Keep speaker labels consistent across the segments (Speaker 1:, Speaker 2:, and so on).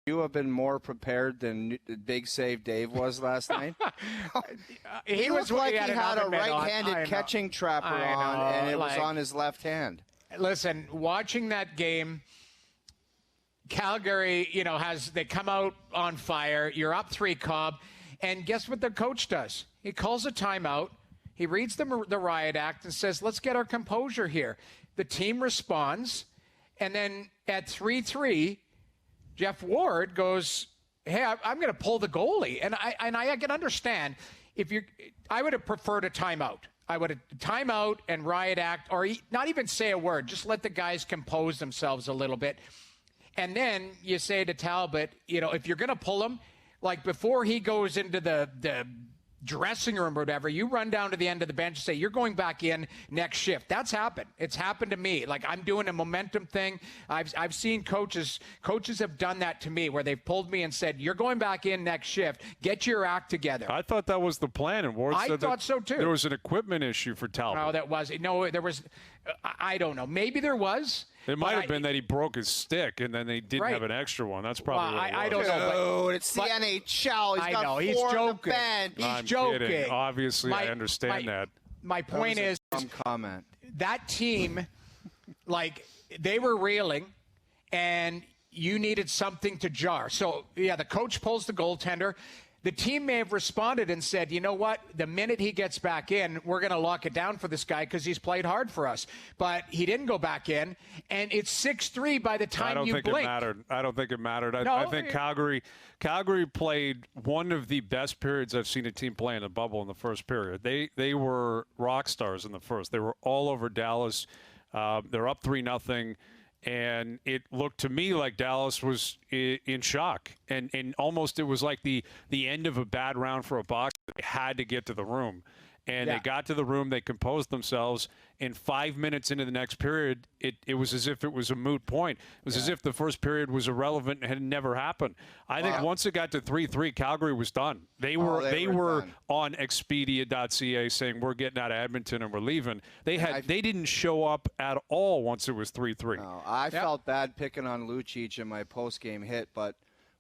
Speaker 1: you have been more prepared than Big Save Dave was last night? He looked like he had a right-handed catching trapper on, and it was on his left hand.
Speaker 2: Listen, watching that game, Calgary, they come out on fire. You're up 3 Cobb, and guess what the coach does? He calls a timeout. He reads the riot act and says, let's get our composure here. The team responds, and then at 3-3, Jeff Ward goes, hey, I'm going to pull the goalie. And I can understand I would have preferred a timeout. I would have timeout and riot act, or not even say a word. Just let the guys compose themselves a little bit. And then you say to Talbot, if you're going to pull him, like before he goes into the dressing room or whatever, you run down to the end of the bench and say, you're going back in next shift. That's happened. It's happened to me. Like, I'm doing a momentum thing. I've seen coaches have done that to me, where they've pulled me and said, you're going back in next shift. Get your act together.
Speaker 3: I thought that was the plan. And Ward said
Speaker 2: thought so too.
Speaker 3: There was an equipment issue for Talbot.
Speaker 2: No, there was, I don't know. Maybe there was.
Speaker 3: It might have been that he broke his stick and then they didn't have an extra one. That's probably what it was.
Speaker 2: I don't know.
Speaker 1: Dude, it's the NHL. He's got 4
Speaker 2: he's joking.
Speaker 1: on the bench.
Speaker 2: He's joking.
Speaker 3: Kidding. Obviously, I understand that.
Speaker 2: My point is,
Speaker 1: comment.
Speaker 2: That team, they were reeling, and you needed something to jar. So, the coach pulls the goaltender. The team may have responded and said, you know what, the minute he gets back in, we're going to lock it down for this guy because he's played hard for us. But he didn't go back in, and it's 6-3 by the time you blink.
Speaker 3: I don't think it mattered.
Speaker 2: No,
Speaker 3: I think Calgary played one of the best periods I've seen a team play in the bubble in the first period. They were rock stars in the first. They were all over Dallas. They're up 3-0. And it looked to me like Dallas was in shock. And almost it was like the end of a bad round for a box. They had to get to the room. And they got to the room. They composed themselves. And 5 minutes into the next period, it was as if it was a moot point. It was as if the first period was irrelevant and had never happened. I think once it got to 3-3, Calgary was done. They were on Expedia.ca saying, we're getting out of Edmonton and we're leaving. They didn't show up at all once it was 3-3.
Speaker 1: No, I felt bad picking on Lucic in my post-game hit, but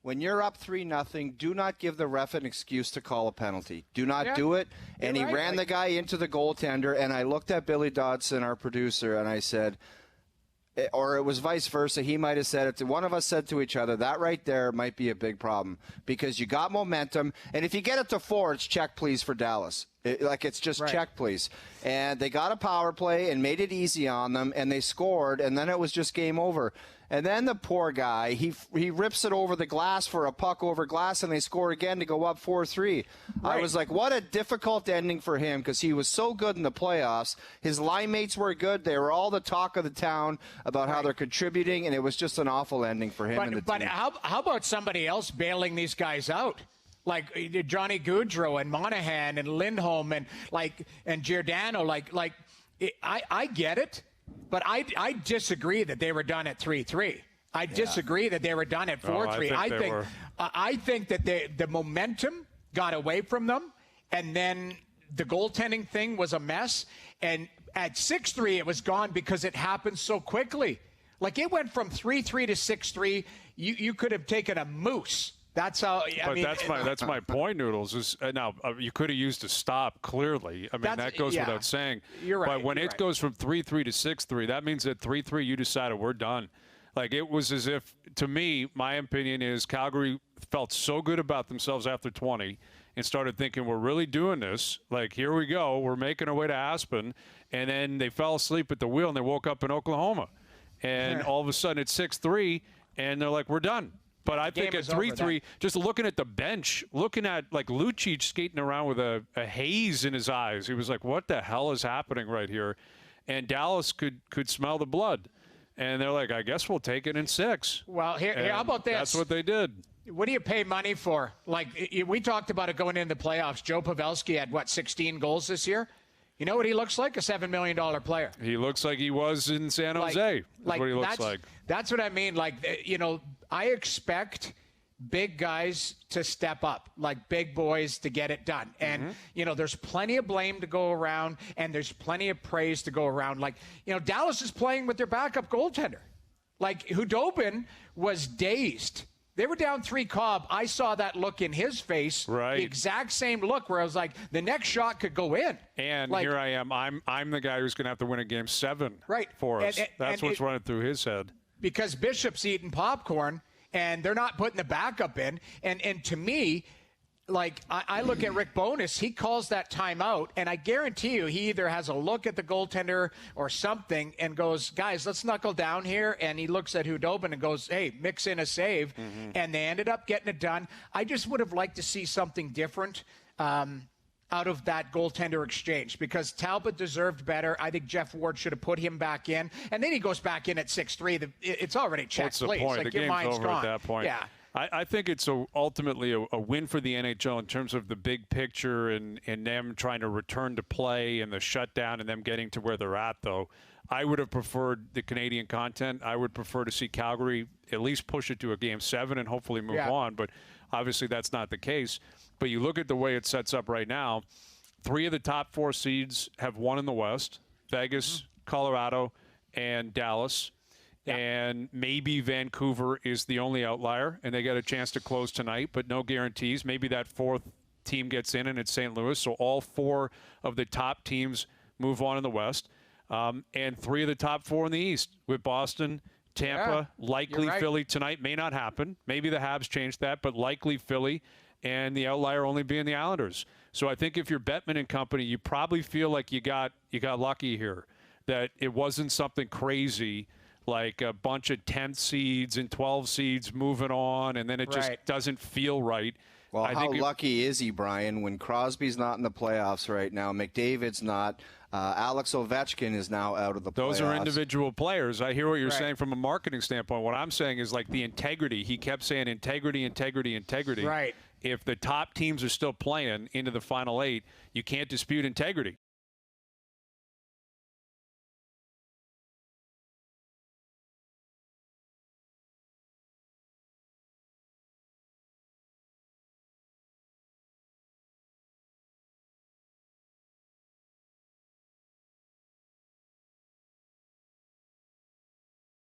Speaker 1: when you're up 3-0, do not give the ref an excuse to call a penalty. Do not do it. And he ran the guy into the goaltender, and I looked at Billy Dodson, our producer, and I said, or it was vice versa, he might have said it. One of us said to each other, that right there might be a big problem because you got momentum, and if you get it to 4, it's check please for Dallas. It's just check please. And they got a power play and made it easy on them, and they scored, and then it was just game over. And then the poor guy, he rips it over the glass for a puck over glass, and they score again to go up 4-3. I was like, what a difficult ending for him because he was so good in the playoffs. His line mates were good. They were all the talk of the town about how they're contributing, and it was just an awful ending for him and the team. But
Speaker 2: how about somebody else bailing these guys out? Like Johnny Gaudreau and Monahan and Lindholm and Giordano. I get it. But I disagree that they were done at 3-3. I disagree that they were done at 4-3. I think that the momentum got away from them, and then the goaltending thing was a mess. And at 6-3, it was gone because it happened so quickly. Like, it went from 3-3 to 6-3. You could have taken a moose. That's how.
Speaker 3: That's my point, Noodles. Now you could have used a stop. Clearly, I mean that goes without saying.
Speaker 2: You're right.
Speaker 3: But when it goes from 3-3 to 6-3, that means at 3-3 you decided we're done. Like, it was as if, to me, my opinion is Calgary felt so good about themselves after 20 and started thinking we're really doing this. Like, here we go. We're making our way to Aspen, and then they fell asleep at the wheel and they woke up in Oklahoma, and all of a sudden it's 6-3, and they're like, we're done. But I think at 3-3, just looking at the bench, looking at, like, Lucic skating around with a haze in his eyes, he was like, what the hell is happening right here? And Dallas could smell the blood. And they're like, I guess we'll take it in 6.
Speaker 2: Well, here how about this?
Speaker 3: That's what they did.
Speaker 2: What do you pay money for? Like, we talked about it going into the playoffs. Joe Pavelski had, 16 goals this year? You know what he looks like? A $7 million player.
Speaker 3: He looks like he was in San Jose. That's what he looks like.
Speaker 2: That's what I mean. I expect big guys to step up, like big boys to get it done. And, there's plenty of blame to go around, and there's plenty of praise to go around. Dallas is playing with their backup goaltender. Like, Hudobin was dazed They were down 3 Cobb. I saw that look in his face.
Speaker 3: Right.
Speaker 2: The exact same look where I was like, the next shot could go in.
Speaker 3: And
Speaker 2: like,
Speaker 3: here I am. I'm the guy who's going to have to win a game 7 for us. That's what's running through his head.
Speaker 2: Because Bishop's eating popcorn, and they're not putting the backup in. And to me, like, I look at Rick Bowness, he calls that timeout, and I guarantee you he either has a look at the goaltender or something and goes, guys, let's knuckle down here. And he looks at Hudobin and goes, hey, mix in a save. And they ended up getting it done. I just would have liked to see something different out of that goaltender exchange, because Talbot deserved better. I think Jeff Ward should have put him back in. And then he goes back in at 6-3. It's already checked.
Speaker 3: What's the point?
Speaker 2: Like,
Speaker 3: The
Speaker 2: your
Speaker 3: game's
Speaker 2: mind's
Speaker 3: over
Speaker 2: gone.
Speaker 3: at that point.
Speaker 2: Yeah.
Speaker 3: I think it's ultimately a win for the NHL in terms of the big picture and them trying to return to play and the shutdown and them getting to where they're at, though. I would have preferred the Canadian content. I would prefer to see Calgary at least push it to a game 7 and hopefully move on. But obviously that's not the case. But you look at the way it sets up right now, 3 of the top 4 seeds have won in the West: Vegas, Colorado, and Dallas. And maybe Vancouver is the only outlier, and they get a chance to close tonight, but no guarantees. Maybe that 4th team gets in, and it's St. Louis. So all 4 of the top teams move on in the West, and 3 of the top 4 in the East, with Boston, Tampa, likely Philly tonight. May not happen. Maybe the Habs change that, but likely Philly, and the outlier only being the Islanders. So I think if you're Bettman and company, you probably feel like you got lucky here, that it wasn't something crazy like a bunch of 10th seeds and 12 seeds moving on, and then it just doesn't feel right.
Speaker 1: Well, how lucky is he, Brian, when Crosby's not in the playoffs right now, McDavid's not, Alex Ovechkin is now out of the playoffs.
Speaker 3: Those are individual players. I hear what you're saying from a marketing standpoint. What I'm saying is like the integrity. He kept saying integrity, integrity, integrity.
Speaker 2: Right.
Speaker 3: If the top teams are still playing into the Final 8, you can't dispute integrity.